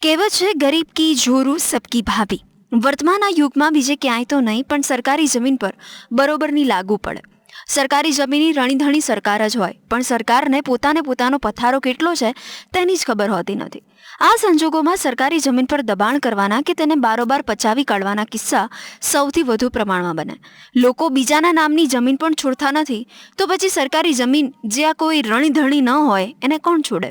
કહેવત છે ગરીબ કી જોરું સબકી ભાભી। વર્તમાનના યુગમાં બીજે ક્યાંય તો નહીં પણ સરકારી જમીન પર બરોબરની લાગુ પડે। સરકારી જમીનની રણીધણી સરકાર જ હોય પણ સરકારને પોતાનો પથારો કેટલો છે તેની જ ખબર હોતી નથી। આ સંજોગોમાં સરકારી જમીન પર દબાણ કરવાના કે તેને બારોબાર પચાવી કાઢવાના કિસ્સા સૌથી વધુ પ્રમાણમાં બને। લોકો બીજાના નામની જમીન પણ છોડતા નથી તો પછી સરકારી જમીન જ્યાં કોઈ રણીધણી ન હોય એને કોણ છોડે?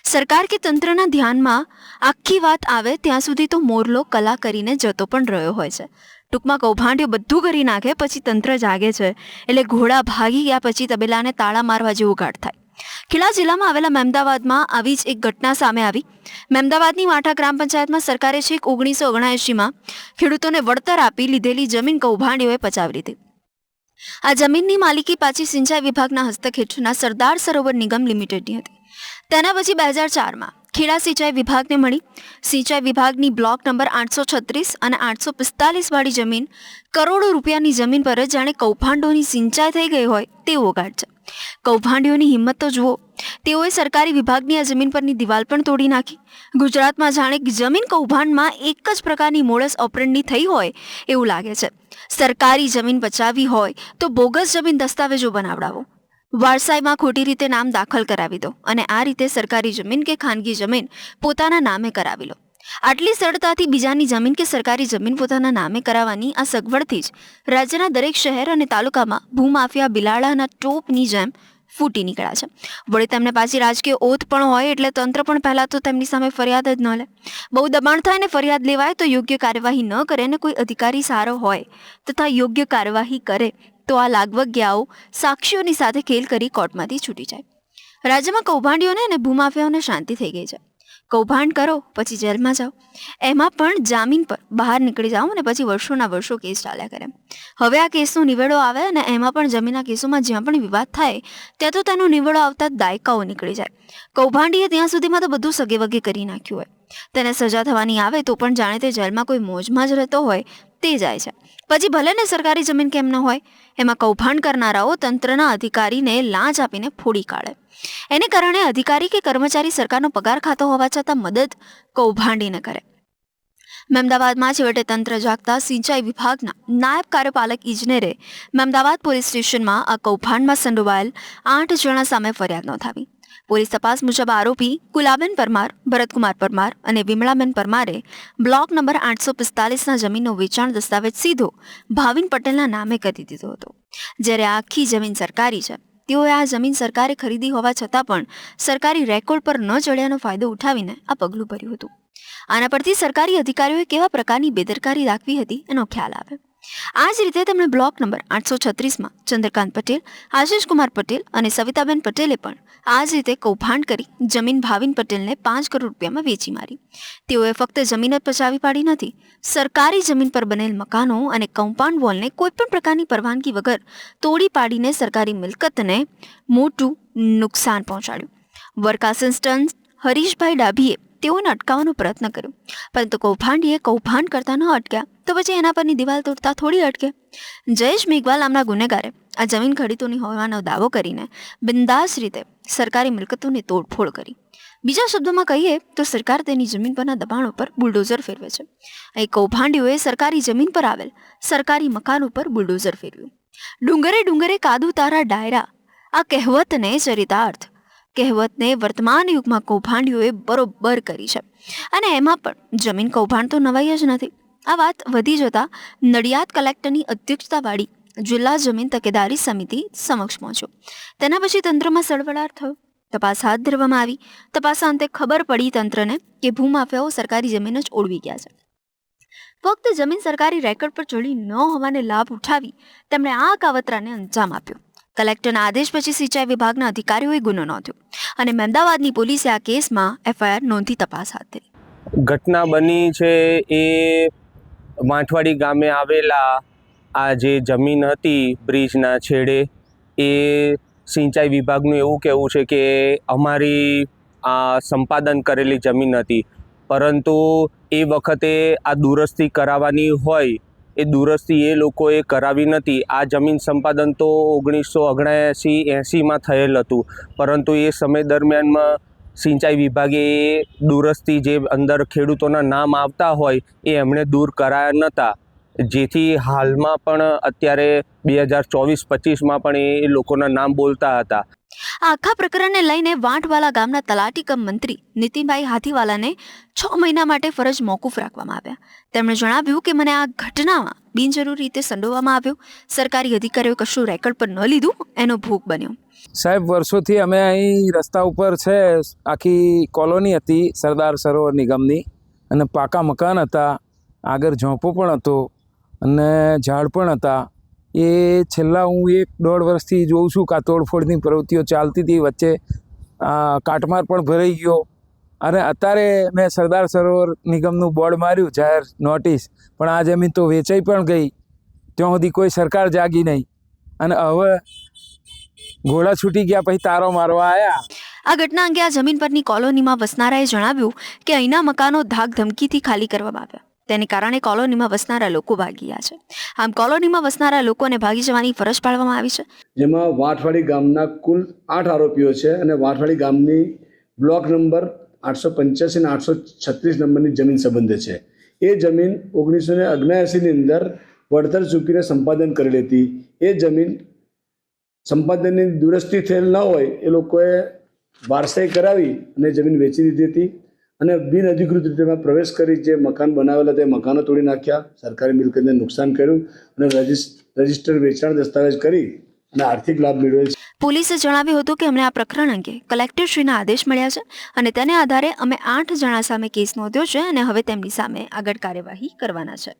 સરકાર કે તંત્રના ધ્યાનમાં આખી વાત આવે ત્યાં સુધી તો મોરલો કલા કરીને જતો પણ રહ્યો હોય છે। ટૂંકમાં કૌભાંડીઓ બધું કરી નાખે પછી તંત્ર જાગે છે એટલે ઘોડા ભાગી ગયા પછી તબેલાને તાળા મારવા જેવું ઘાટ થાય। ખેડા જિલ્લામાં આવેલા મહેમદાવાદમાં આવી જ એક ઘટના સામે આવી। મહેમદાવાદની વાંઠા ગ્રામ પંચાયતમાં સરકારે છેક 1979માં ખેડૂતોને વળતર આપી લીધેલી જમીન કૌભાંડીઓએ પચાવી લીધી। આ જમીનની માલિકી પાછી સિંચાઈ વિભાગના હસ્તક હેઠળના સરદાર સરોવર નિગમ લિમિટેડની હતી। તેના પછી 2004માં ખેડા સિંચાઈ વિભાગને મળી। સિંચાઈ વિભાગની બ્લોક નંબર 836 અને 845 વાળી જમીન કરોડો રૂપિયાની જમીન પર જ જાણે કૌભાંડોની સિંચાઈ થઈ ગઈ હોય તેવો ઘાટ છે। કૌભાંડીઓની હિંમત તો જુઓ, તેઓએ સરકારી વિભાગની આ જમીન પરની દિવાલ પણ તોડી નાખી। ગુજરાતમાં જાણે જમીન કૌભાંડમાં એક જ પ્રકારની મોડસ ઓપરેન્ડી થઈ હોય એવું લાગે છે। સરકારી જમીન બચાવી હોય તો બોગસ જમીન દસ્તાવેજો બનાવડાવો, વારસાઈમાં ખોટી રીતે નામ દાખલ કરાવી દો અને આ રીતે સરકારી જમીન કે ખાનગી જમીન પોતાના નામે કરાવી લો। આટલી સરળતાથી બીજાની જમીન કે સરકારી જમીન પોતાના નામે કરાવવાની આ સગવડથી જ રાજ્યના દરેક શહેર અને તાલુકામાં ભૂમાફિયા બિલાડાના ટોપની જેમ ફૂટી નીકળ્યા છે। વળી તેમને પાછી રાજકીય ઓથ પણ હોય એટલે તંત્ર પણ પહેલાં તો તેમની સામે ફરિયાદ જ ન લે। બહુ દબાણ થાય ને ફરિયાદ લેવાય તો યોગ્ય કાર્યવાહી ન કરે ને કોઈ અધિકારી સારો હોય તથા યોગ્ય કાર્યવાહી કરે તો આ લાગવગ્યાઓ સાક્ષીઓની સાથે ખેલ કરી કોર્ટમાંથી છૂટી જાય। રાજ્યમાં કૌભાંડીઓને અને ભૂમાફિયાઓને શાંતિ થઈ ગઈ છે। કૌભાંડ કરો પછી જેલમાં જાઓ, એમાં પણ જામીન પર બહાર નીકળી જાઓ અને પછી વર્ષોના વર્ષો કેસ ચાલ્યા કરે। હવે આ કેસનો નિવેડો આવે અને એમાં પણ જમીનના કેસોમાં જ્યાં પણ વિવાદ થાય ત્યાં તો તેનો નિવેડો આવતા દાયકાઓ નીકળી જાય। કૌભાંડીએ ત્યાં સુધીમાં તો બધું સગે વગે કરી નાખ્યું હોય, તેને સજા થવાની આવે તો પણ જાણે તે જેલમાં કોઈ મોજમાં જ રહેતો હોય તે જાય છે। પછી ભલે ને સરકારી જમીન કેમ ન હોય, એમાં કૌભાંડ કરનારાઓ તંત્રના અધિકારીને લાંચ આપીને ફોડી કાઢે। એને કારણે અધિકારી કે કર્મચારી સરકારનો પગાર ખાતો હોવા છતાં મદદ કૌભાંડીને કરે। મહેમદાવાદમાં છેવટે તંત્ર જાગતા સિંચાઈ વિભાગના નાયબ કાર્યપાલક ઇજનેરે મહેમદાવાદ પોલીસ સ્ટેશનમાં આ કૌભાંડમાં સંડોવાયેલ 8 જણા સામે ફરિયાદ નોંધાવી। પોલીસ તપાસ મુજબ આરોપી કુલાબેન પરમાર, ભરતકુમાર પરમાર અને વિમળાબેન પરમારે બ્લોક નંબર 845ના જમીનનો વેચાણ દસ્તાવેજ સીધો ભાવિન પટેલના નામે કરી દીધો હતો। જ્યારે આખી જમીન સરકારી છે, તેઓએ આ જમીન સરકારે ખરીદી હોવા છતાં પણ સરકારી રેકોર્ડ પર ન ચડ્યાનો ફાયદો ઉઠાવીને આ પગલું ભર્યું હતું। આના પરથી સરકારી અધિકારીઓએ કેવા પ્રકારની બેદરકારી દાખવી હતી એનો ખ્યાલ આવે। આ જ રીતે તેમણે બ્લોક નંબર 836માં ચંદ્રકાંત પટેલ, આશિષ કુમાર પટેલ અને સવિતાબેન પટેલે પણ આ જ રીતે કૌભાંડ કરી જમીન ભાવિન પટેલને 5 કરોડ રૂપિયામાં વેચી મારી। તેઓએ ફક્ત જમીન જ પચાવી પાડી નથી, સરકારી જમીન પર બનેલ મકાનો અને કમ્પાઉન્ડ વોલને કોઈપણ પ્રકારની પરવાનગી વગર તોડી પાડીને સરકારી મિલકતને મોટું નુકસાન પહોંચાડ્યું। વર્ક આસિસ્ટન્ટ હરીશભાઈ ડાભીએ તેઓને અટકાવવાનો પ્રયત્ન કર્યો, પરંતુ કૌભાંડીએ કૌભાંડ કરતા ન અટક્યા તો પછી એના પરની દિવાલ તોડતા થોડી અટકે। જયેશ મેઘવાલ નામના ગુનેગારે આ જમીન ખરીદોની હોવાનો દાવો કરીને બિંદાસ રીતે સરકારી મિલકતોની તોડફોડ કરી। બીજા શબ્દોમાં કહીએ તો સરકાર તેની જમીન પરના દબાણો પર બુલડોઝર ફેરવે છે। અહીં કૌભાંડીઓએ સરકારી જમીન પર આવેલ સરકારી મકાન ઉપર બુલડોઝર ફેરવ્યું। ડુંગરે ડુંગરે કાદુ તારા ડાયરા, આ કહેવતને ચરિતાર્થ, કહેવતને વર્તમાન યુગમાં કૌભાંડીઓએ બરોબર કરી છે અને એમાં પણ જમીન કૌભાંડ તો નવાઈ જ નથી। આ વાત વધી જતા નડિયાદ કલેક્ટરની અધ્યક્ષતાવાળી જિલ્લા જમીન તકેદારી સમિતિ સમક્ષ પહોંચ્યો। તેના પછી તંત્રમાં સળવળાટ થયો, તપાસ હાથ ધરવામાં આવી। તપાસ અંતે ખબર પડી તંત્રને કે ભૂમાફિયાઓ સરકારી જમીન જ ઓળવી ગયા છે। ફક્ત જમીન સરકારી રેકોર્ડ પર ચડી ન હોવાને લાભ ઉઠાવી તેમણે આ કાવતરાને અંજામ આપ્યો। કલેક્ટરના આદેશ પછી સિંચાઈ વિભાગના અધિકારીઓએ ગુનો નોંધ્યો અને મહેમદાવાદની પોલીસે આ કેસમાં FIR નોંધી તપાસ હાથ ધરી। ઘટના બની છે એ વાંઠવાડી ગામે આવેલા આ જે જમીન હતી બ્રિજના છેડે, એ સિંચાઈ વિભાગનું એવું કહેવું છે કે અમારી આ સંપાદન કરેલી જમીન હતી, પરંતુ એ વખતે આ દુરસ્તી કરાવવાની હોય એ દુરસ્તી એ લોકોએ કરાવી નથી। આ જમીન સંપાદન તો 1979-80માં થયેલ હતું, પરંતુ એ સમય દરમિયાનમાં સિંચાઈ વિભાગે એ દૂરસ્થી જે અંદર ખેડૂતોના નામ આવતા હોય એ એમણે દૂર કરાયા નહોતા, જેથી હાલમાં પણ અત્યારે 2024-25માં પણ એ લોકોના નામ બોલતા હતા. આ આખા પ્રકરણને લઈને વાંટવાલા ગામના તલાટી કમ મંત્રી નીતિનભાઈ હાથીવાલાને 6 મહિના માટે ફરજ મોકૂફ રાખવામાં આવ્યા. તેમણે જણાવ્યું કે મને આ ઘટનામાં બિનજરૂરી રીતે સંડોવવામાં આવ્યો, સરકારી અધિકારીઓ કશું રેકોર્ડ પર ન લીધું એનો ભોગ બન્યો. સાહેબ, વર્ષોથી અમે અહીં રસ્તા ઉપર છે, આખી કોલોની હતી સરદાર સરોવર નિગમની, અને પાકા મકાન હતા, આગળ ઝોંપો પણ હતો અને ઝાડ પણ હતા. એ છેલ્લા હું 1-1.5 વર્ષથી જોઉં છું કે આ તોડફોડની પ્રવૃત્તિઓ ચાલતી હતી. વચ્ચે કાટમાળ પણ ભરાઈ ગયો, અને અત્યારે મેં સરદાર સરોવર નિગમનું બોર્ડ માર્યું, જાહેર નોટિસ, પણ આ જમીન તો વેચાઈ પણ ગઈ. ત્યાં સુધી કોઈ સરકાર જાગી નહીં, અને હવે ઘોડા છૂટી ગયા પછી તારો મારવા આવ્યા. આ ઘટના અંગે આ જમીન પરની કોલોનીમાં વસનારાએ જણાવ્યું કે અહીંના મકાનો ધાક ધમકીથી ખાલી કરવામાં આવ્યા. તેને કારણે કોલોનીમાં વસનારા લોકો ભાગી ગયા છે. આમ કોલોનીમાં વસનારા લોકોને ભાગી જવાની ફરજ પાડવામાં આવી છે. જેમાં વાંઠવાડી ગામના કુલ 8 આરોપીઓ છે, અને વાંઠવાડી ગામની બ્લોક નંબર 885 અને 836 નંબરની જમીન સંબંધે છે. એ જમીન 1979ની અંદર વળતર ચૂકીને સંપાદન કરેલી હતી. એ જમીન સંપાદનની દુરસ્તી થયેલ ન હોય એ લોકોએ વારસાઈ કરાવી અને જમીન વેચી દીધી હતી, અને બિનઅધિકૃત રીતે પ્રવેશ કરી જે મકાન બનાવેલા તે મકાનો તોડી નાખ્યા, સરકારી મિલકતને નુકસાન કર્યું, અને રજિસ્ટર વેચાણ દસ્તાવેજ કરી અને આર્થિક લાભ મેળવેલ છે. પોલીસે જણાવ્યું હતું કે અમને આ પ્રકરણ અંગે કલેક્ટરશ્રીના આદેશ મળ્યા છે, અને તેને આધારે અમે 8 જણા સામે કેસ નોંધ્યો છે, અને હવે તેમની સામે આગળ કાર્યવાહી કરવાના છે.